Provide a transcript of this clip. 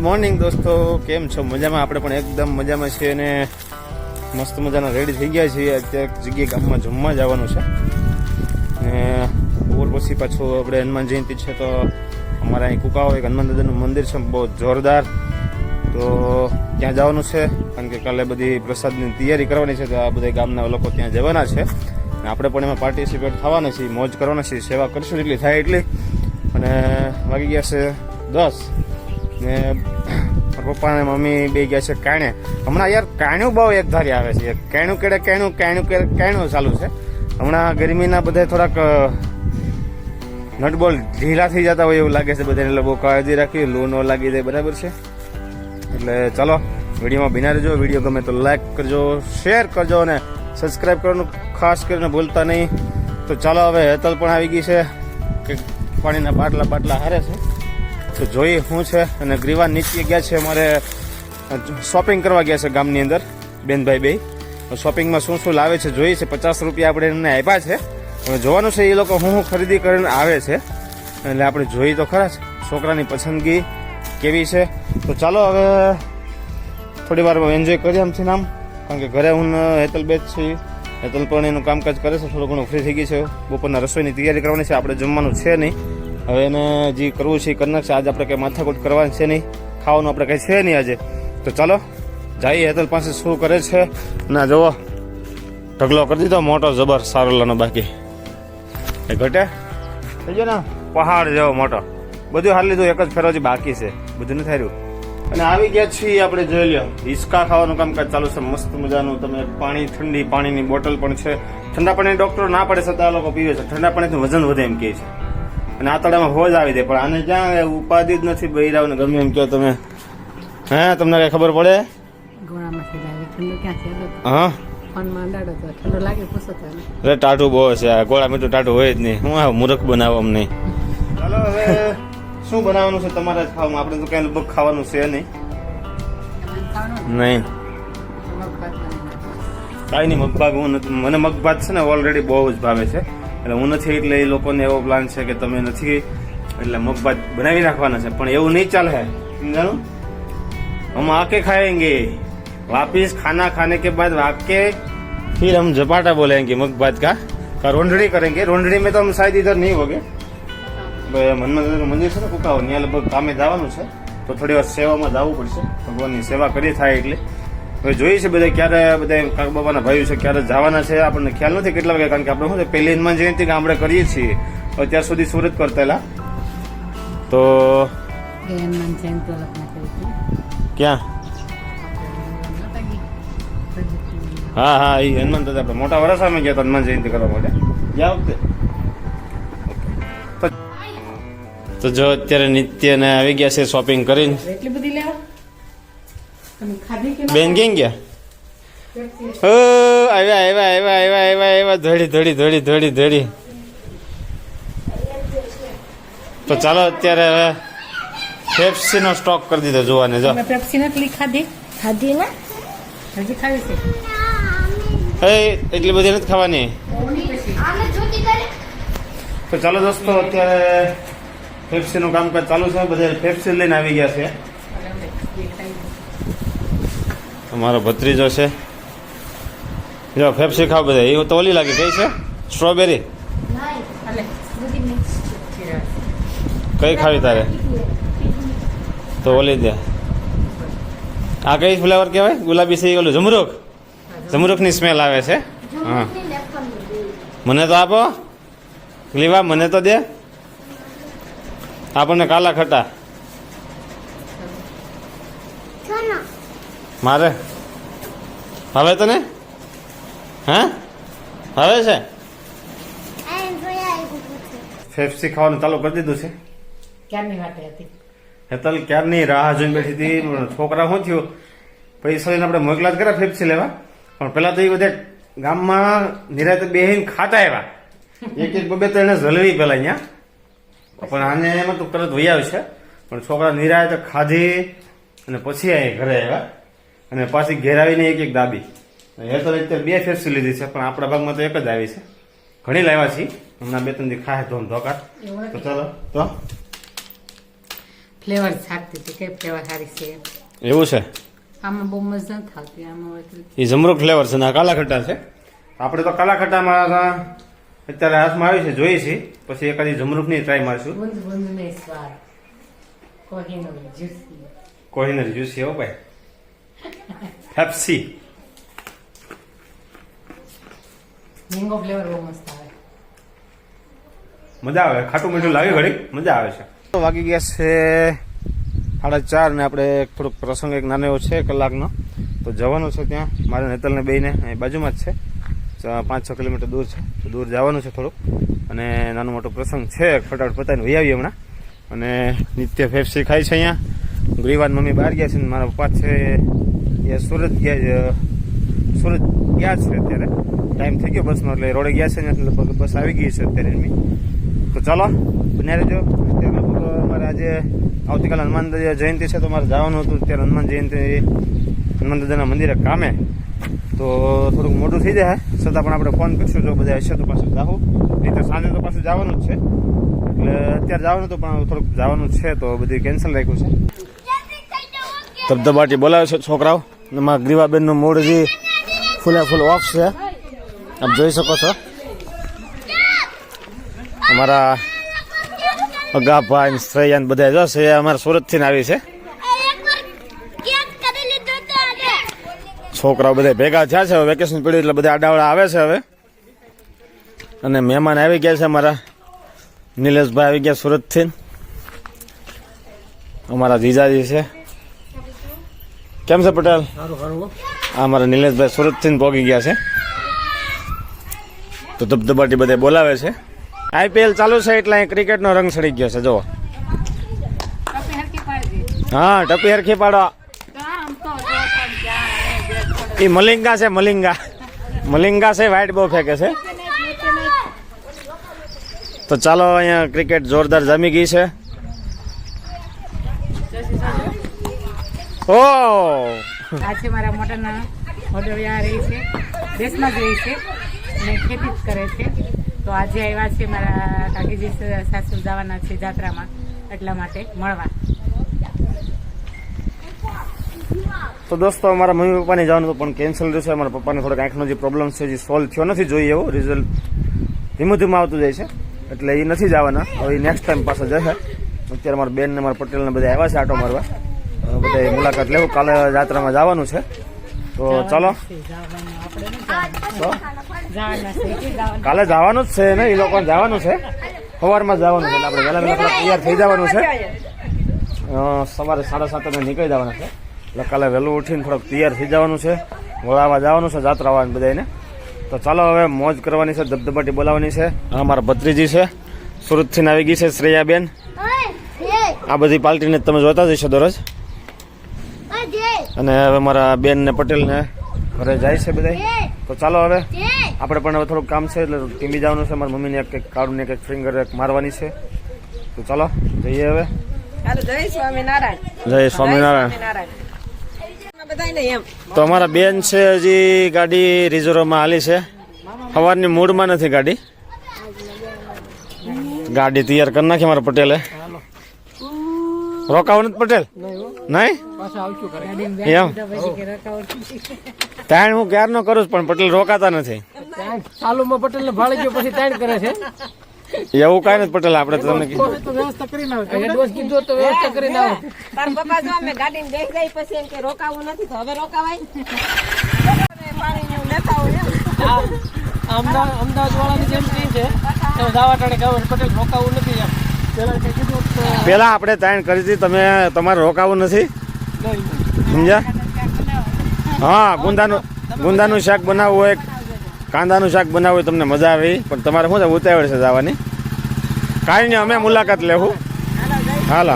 Morning દોસ્તો, કેમ છો? મજામાં? આપણે પણ એકદમ મજામાં છીએ અને મસ્ત મજાના રેડી થઈ ગયા છીએ. અત્યારે એક જગ્યાએ ગામમાં જમવા જવાનું છે ને બપોર પછી પાછું આપણે હનુમાન જયંતિ છે તો અમારા અહીં કુકાઓ એક હનુમાન દાદાનું મંદિર છે બહુ જોરદાર, તો ત્યાં જવાનું છે કારણ કે કાલે બધી પ્રસાદની તૈયારી કરવાની છે તો આ બધા ગામના લોકો ત્યાં જવાના છે. આપણે પણ એમાં પાર્ટિસિપેટ થવાના છીએ, મોજ કરવાના છીએ, સેવા કરશું એટલી થાય એટલી. અને વાગી ગયા છે 10 ને પપ્પા અને મમ્મી બે ગયા છે કાણે. હમણાં યાર કાણ્યું બહુ એક ધારી આવે છે, કાણ્યું કેડે કાણ્યું ચાલુ છે. હમણાં ગરમીના બધા થોડાક નટબોલ ઢીલા થઈ જતા હોય એવું લાગે છે બધાને, એટલે બહુ કાળજી રાખવી, લૂ ન લાગી જાય, બરાબર છે. એટલે ચાલો વિડીયોમાં બિના રહેજો. વિડીયો ગમે તો લાઈક કરજો, શેર કરજો અને સબસ્ક્રાઈબ કરવાનું ખાસ કરીને ભૂલતા નહીં. તો ચાલો હવે હેતલ પણ આવી ગઈ છે કે પાણીના બાટલા હારે છે તો જોઈએ શું છે. અને ગ્રીવા નીચે ગયા છે, અમારે શોપિંગ કરવા ગયા છે ગામની અંદર બેનભાઈ બે. શોપિંગમાં શું શું લાવે છે જોઈએ છે. 50 રૂપિયા આપણે એમને આપ્યા છે, હવે જોવાનું છે એ લોકો શું ખરીદી કરીને આવે છે, એટલે આપણે જોઈએ તો ખરા છોકરાની પસંદગી કેવી છે. તો ચાલો હવે થોડી વાર એન્જોય કરીએ આમથી નામ, કારણ કે ઘરે હું હેતલ બેચ છીએ. હેતલ પણ એનું કામકાજ કરે છે, થોડું ઘણું ફ્રી થઈ ગઈ છે. બપોરના રસોઈની તૈયારી કરવાની છે, આપણે જમવાનું છે નહીં. હવે એને જે કરવું છે એ કરી નાખશે. આજે આપણે કંઈ માથાકૂટ કરવાની છે નહીં, ખાવાનું આપણે કંઈ છે નહીં આજે. તો ચાલો જઈએ હેતલ પાસે શું કરે છે. ના જુઓ ઢગલો કરી દીધો મોટો જબર સારોલાનો, બાકી એ ઘટે થઈ ગયો ને પહાડ જેવો મોટો. બધું હાલ લીધું, એક જ ફેરવજી બાકી છે, બધું નથી હાર્યું. અને આવી ગયા છીએ આપણે, જોઈ લ્યો હિંચકા ખાવાનું કામકાજ ચાલુ છે મસ્ત મજાનું. તમે પાણી, ઠંડી પાણીની બોટલ પણ છે. ઠંડા પાણી ડોક્ટરો ના પડે છતાં આ લોકો પીવે છે. ઠંડા પાણીથી વજન વધે એમ કહે છે, અને આતડામાં હોજ આવી દે, પણ આને ક્યાં ઉપાધિ જ નથી. બૈરાવને ગમે એમ કહો તમે, હે તમને કઈ ખબર પડે? હા અરે ટાઢું બહુ છે, ગોળા મીઠું ટાઢું હોય જ નહીં. હું મૂર્ખ બનાવો અમ નહીં. ચાલો હવે શું બનાવવાનું છે તમારે જ ખાવાનું? આપણે તો કઈ લગભગ ખાવાનું છે નહીં. કાંઈ નહીં, મગભાગ હું નથી, મને મગભાત છે ને ઓલરેડી બહુ જ ભાવે છે, એટલે હું નથી, એટલે એ લોકોને એવો પ્લાન છે કે તમે નથી એટલે મગભાત બનાવી નાખવાના છે. પણ એવું નહીં ચાલે, સમજાણું? हम आके खाएंगे वापिस, खाना खाने के बाद आके फिर हम झपाटा बोलेंगे मगभात का रोंढड़ी करेंगे. रोंढड़ी में तो हम शायद इधर नहीं होगे. હનુમાન મંદિર છે ને કુકાઓ, ત્યાં લગભગ કામે જવાનું છે તો થોડી વાર સેવામાં જવું પડશે. ભગવાનની સેવા કરી થાય એટલે હવે જોઈએ છે બધા ક્યારે, બધા કાકા બાબાના ભાઈઓ છે ક્યારે જવાના છે આપણને ખ્યાલ નથી કેટલા વાગે, કારણ કે આપણે શું છે પહેલી હનુમાન જયંતિ આપણે કરીએ છીએ. અત્યાર સુધી સુરત કરતેલા તો ક્યાં, હા હા એ હનુમાન દાદા આપણે મોટા વરસામાં ગયા હતા હનુમાન જયંતિ કરવા માટે ગયા વખતે. તો જો અત્યારે નિત્ય ને આવી ગયા છે શોપિંગ કરીને. બેન કેમ ગયા? આવ્યા ધડી. તો ચાલો અત્યારે હવે પેપ્સી નો સ્ટોક કરી દીધો જોવાને. જો પેપ્સી નથી ખાધી ને હજી ખાવી છે, એટલી બધી નથી ખાવાની. તો ચાલો દોસ્તો અત્યારે પેપ્સી નું કામકાજ ચાલુ છે, બધા પેપ્સી લઈને આવી ગયા છે. તમારો ભત્રીજો છે, જો પેપ્સી ખાવ બધા. એ તો ઓલી લાગે કઈ છે, સ્ટ્રોબેરી કઈ ખાવી તારે? તો ઓલી દે. આ કઈ ફ્લેવર કહેવાય? ગુલાબી છે, ઓલું જમરૂખની સ્મેલ આવે છે. હા મને તો આપો લીવા, મને તો દે. આપણને કાલા ખટા મારે હવે તને હા હવે છે. પેપ્સી ખાવાનું ચાલુ કરી દીધું છે. ક્યારની વાટે હતી હેતલ ક્યારની રાહ જોઈને બેઠી હતી. છોકરા શું થયું, પૈસા લઈને આપણે મોકલા જ કર્યા પેપ્સી લેવા, પણ પેલા તો એ બધા ગામમાં નિરાતે બેહીને ખાતા આવ્યા. એક બબે તો એને જલવી પેલા અહીંયા, પણ આને એમાં તો તરત વહી આવશે. પણ છોકરા નિરાતે ખાધી અને પછી અહીં ઘરે આવ્યા અને પાછી ઘેર આવીને એક દાબી. હેતલ અત્યારે 2 પેપ્સી લીધી છે, પણ આપણા ભાગમાં તો એક જ આવી છે. ઘણી લાવ્યા છીએ હમણાં 2-3 દી ખાય ધોમ ધોકાટ. તો ચાલો તો ફ્લેવર છાંટતી હતી કઈ ફ્લેવર સારી છે એમ. એવું છે આમાં બહુ મજા નથી આવતી આમાં એટલી એ જમરૂખ ફ્લેવર છે ને આ કાલા ખટ્ટા છે. આપણે તો કાલા ખટ્ટામાં અત્યારે હાથમાં આવી છે જોઈએ છીએ, પછી એકાદી જમરૂખની ટ્રાય મારશું. બુંદ બુંદ ને સ્વાદ કોહીનો જ્યુસી કોહિનર જ્યુસ એવો ભાઈ પેપ્સી મેંગો ફ્લેવર બહુ મસ્ત આવે. મજા આવે, ખાટું મીઠું લાગે ઘડી મજા આવે છે. વાગી ગયા છે 4:30 ને આપણે થોડોક પ્રસંગ એક નાનો એવો છે કલાકનો, તો જવાનું છે ત્યાં મારે નેતલને બેયને અહીં બાજુમાં જ છે, 5-6 કિલોમીટર દૂર છે, તો દૂર જવાનું છે થોડુંક, અને નાનો મોટો પ્રસંગ છે ફટાફટ પતાવીને વહી આવીએ હમણાં. અને નિત્ય ફેફસી ખાય છે અહીંયા. ગ્રીવાન મમ્મી બહાર ગયા છે ને મારા પપ્પા છે એ સુરત ગયા છે અત્યારે. ટાઈમ થઈ ગયો બસનો એટલે રોડે ગયા છે ને એટલે લગભગ બસ આવી ગઈ છે અત્યારે એમની. તો ચાલો બન્યા રહેજો. અત્યારે લગભગ અમારે આજે આવતીકાલે હનુમાન જયંતિ છે તો મારે જવાનું હતું. અત્યારે હનુમાન જયંતિ હનુમાન દાદાના મંદિરે કામે, તો થોડુંક મોટું થઈ જાય છતાં પણ આપણે ફોન કરીશું જો બધા હશે તો પાછું જાવું, નહીં તો સાંજે તો પાછું જવાનું જ છે. એટલે અત્યારે જવાનું હતું પણ થોડુંક જવાનું છે તો બધું કેન્સલ રાખ્યું છે. ધબધબાટી બોલાવે છે છોકરાઓ. એમાં ગ્રીવાબેનનું મૂડ હજી ફૂલે ફૂલ ઓફ છે, આપ જોઈ શકો છો. અમારા અગાભાઈ શ્રેયાન બધા જો છે અમારા સુરતથી આવી છે. છોકરાઓ બધા ભેગા થયા છે, હવે વેકેશન પડ્યું એટલે બધા આડાવડા આવે છે હવે. અને મહેમાન આવી ગયા છે અમારા નિલેશભાઈ આવી ગયા સુરતથી, અમારા જીજાજી છે. કેમ છે પટેલ? આ અમારા નિલેશભાઈ સુરતથી પહોંચી ગયા છે. તો ધબધબાટી બધા બોલાવે છે. IPL ચાલુ છે એટલે અહીં ક્રિકેટનો રંગ ચડી ગયો છે જુઓ. હા ટપી હરખી પાડો. એ મલિંગા છે, મલિંગા છે, વાઇટ બહુ ફેંકે છે. તો ચાલો અહીંયા ક્રિકેટ જોરદાર જામી ગઈ છે. ઓ આજે મારા મોટાના મોટરિયા રહી છે, દેશમાં જ રહી છે અને ખેતી જ કરે છે. તો આજે આવ્યા છે મારા કાકીજી સાસુ જવાના છે જાત્રામાં, એટલા માટે મળવા. તો દોસ્તો અમારા મમ્મી પપ્પાને જવાનું હતું પણ કેન્સલ રહ્યું છે. અમારા પપ્પાને થોડોક આંખનો જે પ્રોબ્લેમ છે જે સોલ્વ થયો નથી, જોઈએ એવો રિઝલ્ટ ધીમું ધીમું આવતું જાય છે એટલે એ નથી જવાના. હવે નેક્સ્ટ ટાઈમ પાછા જશે. અત્યારે મારા બેન ને મારા પટેલને બધા આવ્યા છે આટો મારવા, બધા મુલાકાત લેવું. કાલે જાત્રામાં જવાનું છે તો ચાલો. કાલે જવાનું જ છે ને, એ લોકોને જવાનું છે, સવારમાં જવાનું છે એટલે આપણે વહેલા વહેલા તૈયાર થઈ જવાનું છે. સવારે 7:30 નીકળી જવાના છે એટલે કાલે વહેલું ઉઠીને થોડોક તૈયાર થઈ જવાનું છે, વળાવવા જવાનું છે જાત્રા આવવાની બધાને. તો ચાલો હવે મોજ કરવાની છે, ધબધબાટી બોલાવવાની છે. હા મારા ભત્રીજી છે સુરતથી આવી ગઈ છે શ્રેયાબેન. આ બધી પાર્ટીને તમે જોતા જશો દરરોજ. અને હવે મારા બેન ને પટેલ ને ઘરે જાય છે બધા. તો ચાલો હવે આપણે પણ હવે થોડુંક કામ છે એટલે ટીમી જવાનું છે. મારા મમ્મીને એક કાળું ને એક ફિંગર એક મારવાની છે. તો ચાલો જઈએ હવે. જય સ્વામિનારાયણ. જય સ્વામિનારાયણ. તો અમારા બેન છે હજી ગાડી રિઝર્વમાં હાલી છે, સવારની મૂડમાં નથી ગાડી તૈયાર કરી નાખી મારા પટેલે. રોકાવું નથી પટેલ? નહીં એમ તાણ હું ક્યારનો કરું પણ પટેલ રોકાતા નથી. ચાલુમાં પટેલ ને ભાળી ગયો પછી તાણ કરે છે. એવું કઈ નથી પટેલ, આપણે તમને વ્યવસ્થા કરીને આવે, એડવાન્સ કીધું તો વ્યવસ્થા કરીને આવે. તાર પપ્પા જો અમે ગાડીને બેસી જાય પછી એમ કે રોકાવું નથી તો હવે રોકાવાય. પાણી ને એવું લેતા હોય અમદાવાદ વાળાની જેમ કહે છે દાવા ટાણે કહે પટેલ રોકાવું નથી એમ. પેલા કીધું પેલા આપણે તાણ કરી હતી, તમે તમારે રોકાવું નથી સમજ્યા? હા ગુંદાનું શાક બનાવવું હોય, કાંદાનું શાક બનાવવું હોય, તમને મજા આવી પણ તમારે શું છે ઉતાવળ છે જવાની. કાંઈ નહીં અમે મુલાકાત લેવું. હાલો.